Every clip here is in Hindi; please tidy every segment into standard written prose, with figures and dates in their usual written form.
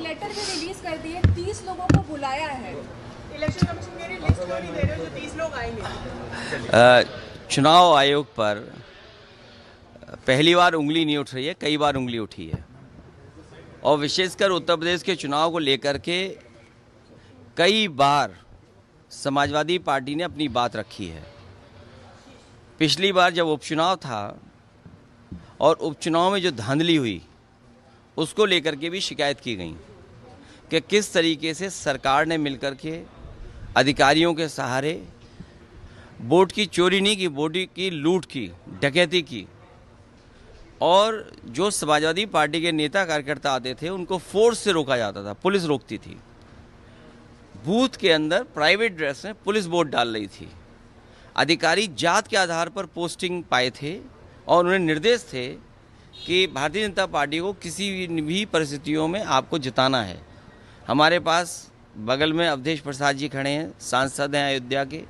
लेटर भी रिलीज कर दिए, 30 लोगों को बुलाया है। इलेक्शन कमीशन कह रही है लिस्ट क्यों नहीं दे रहे हो, जो 30 लोग आएंगे। चुनाव आयोग पर पहली बार उंगली नहीं उठ रही है, कई बार उंगली उठी है, और विशेषकर उत्तर प्रदेश के चुनाव को लेकर के कई बार समाजवादी पार्टी ने अपनी बात रखी है। पिछली बार जब उपचुनाव था और उपचुनाव में जो धांधली हुई उसको लेकर के भी शिकायत की गई कि किस तरीके से सरकार ने मिलकर के अधिकारियों के सहारे वोट की चोरी नहीं की, वोट की लूट की, डकैती की, और जो समाजवादी पार्टी के नेता कार्यकर्ता आते थे उनको फोर्स से रोका जाता था, पुलिस रोकती थी। बूथ के अंदर प्राइवेट ड्रेस में पुलिस वोट डाल रही थी। अधिकारी जात के आधार पर पोस्टिंग पाए थे और उन्हें निर्देश थे कि भारतीय जनता पार्टी को किसी भी परिस्थितियों में आपको जिताना है। हमारे पास बगल में अवधेश प्रसाद जी खड़े हैं, सांसद हैं अयोध्या के।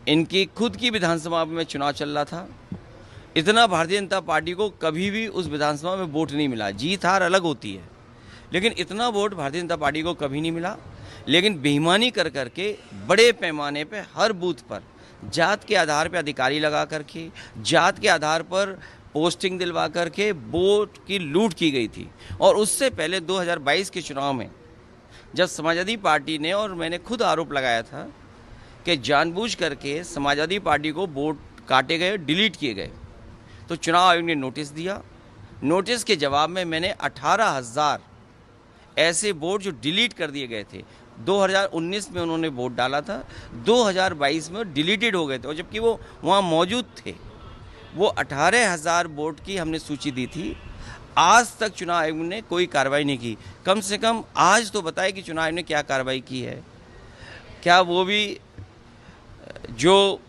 इनकी खुद की विधानसभा में चुनाव चल रहा था। इतना भारतीय जनता पार्टी को कभी भी उस विधानसभा में वोट नहीं मिला। जीत हार अलग होती है, लेकिन इतना वोट भारतीय जनता पार्टी को कभी नहीं मिला। लेकिन बेईमानी कर करके बड़े पैमाने पे हर बूथ पर जात के आधार पर अधिकारी लगा करके, जात के आधार पर पोस्टिंग दिलवा करके वोट की लूट की गई थी। और उससे पहले 2022 के चुनाव में जब समाजवादी पार्टी ने, और मैंने खुद आरोप लगाया था कि जानबूझ करके समाजवादी पार्टी को वोट काटे गए, डिलीट किए गए, तो चुनाव आयोग ने नोटिस दिया। नोटिस के जवाब में मैंने 18,000 ऐसे वोट जो डिलीट कर दिए गए थे, 2019 में उन्होंने वोट डाला था, 2022 में डिलीटेड हो गए थे, और जबकि वो वहाँ मौजूद थे। वो 18,000 वोट की हमने सूची दी थी। आज तक चुनाव आयोग ने कोई कार्रवाई नहीं की। कम से कम आज तो बताए कि चुनाव आयोग ने क्या कार्रवाई की है। क्या वो भी जो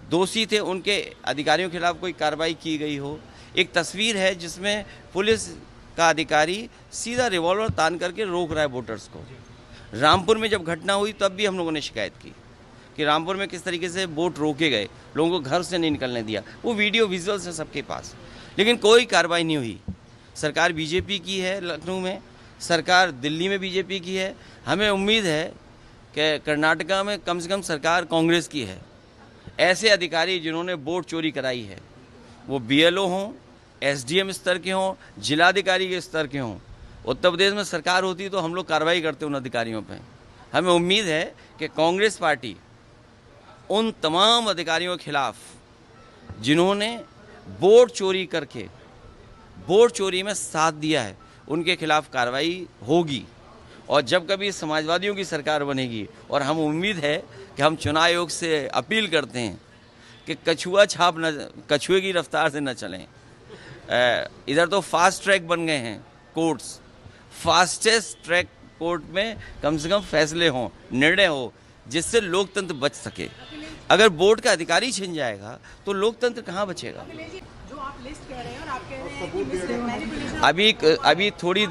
दोषी थे उनके अधिकारियों के खिलाफ कोई कार्रवाई की गई हो। एक तस्वीर है जिसमें पुलिस का अधिकारी सीधा रिवॉल्वर तान करके रोक रहा है वोटर्स को। रामपुर में जब घटना हुई तब भी हम लोगों ने शिकायत की कि रामपुर में किस तरीके से वोट रोके गए, लोगों को घर से नहीं निकलने दिया। वो वीडियो विजुअल्स हैं सबके पास, लेकिन कोई कार्रवाई नहीं हुई। सरकार बीजेपी की है लखनऊ में, सरकार दिल्ली में बीजेपी की है। हमें उम्मीद है कि कर्नाटका में कम से कम सरकार कांग्रेस की है। ऐसे अधिकारी जिन्होंने वोट चोरी कराई है, वो बीएलओ हों, एसडीएम स्तर के हों, जिलाधिकारी के स्तर के हों, उत्तर प्रदेश में सरकार होती तो हम लोग कार्रवाई करते उन अधिकारियों पर। हमें उम्मीद है कि कांग्रेस पार्टी उन तमाम अधिकारियों के खिलाफ जिन्होंने वोट चोरी करके वोट चोरी में साथ दिया है, उनके खिलाफ कार्रवाई होगी। और जब कभी समाजवादियों की सरकार बनेगी, और हम उम्मीद है कि हम चुनाव आयोग से अपील करते हैं कि कछुआ छाप न, कछुए की रफ्तार से न चलें। इधर तो फास्ट ट्रैक बन गए हैं कोर्ट्स, फास्टेस्ट ट्रैक कोर्ट में कम से कम फैसले हों, निर्णय हो, जिससे लोकतंत्र बच सके। अगर वोट का अधिकारी छिन जाएगा तो लोकतंत्र कहाँ बचेगा। जो आप लिस्ट कह रहे हैं और आप कह रहे हैं कि मैनिपुलेशन, अभी थोड़ी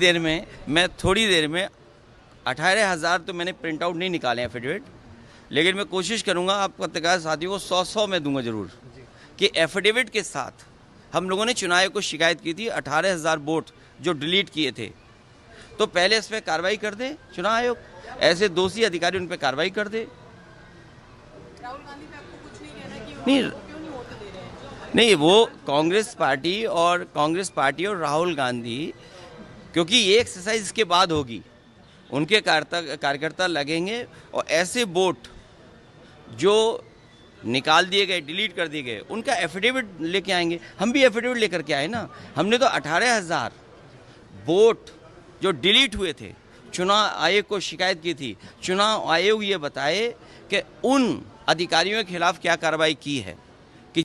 देर में 18,000 तो मैंने प्रिंट आउट नहीं निकाले एफिडेविट, लेकिन मैं कोशिश करूंगा आप पत्रकार साथियों को 100 में दूंगा जरूर कि एफिडेविट के साथ हम लोगों ने चुनाव आयोग को शिकायत की थी 18,000 वोट जो डिलीट किए थे। तो पहले इस पर कार्रवाई कर दे चुनाव आयोग, ऐसे दोषी अधिकारी उन पर कार्रवाई कर दे। राहुल गांधी पे आपको कुछ नहीं कहना कि नहीं, वो क्यों नहीं वोट दे रहे हैं? नहीं, वो कांग्रेस पार्टी और राहुल गांधी, क्योंकि ये एक्सरसाइज इसके बाद होगी, उनके कार्यकर्ता लगेंगे और ऐसे वोट जो निकाल दिए गए, डिलीट कर दिए गए, उनका एफिडेविट लेके आएंगे। हम भी एफिडेविट लेकर के आए ना। हमने तो 18,000 वोट जो डिलीट हुए थे चुनाव आयोग को शिकायत की थी। चुनाव आयोग ये बताए कि उन अधिकारियों के खिलाफ क्या कार्रवाई की है।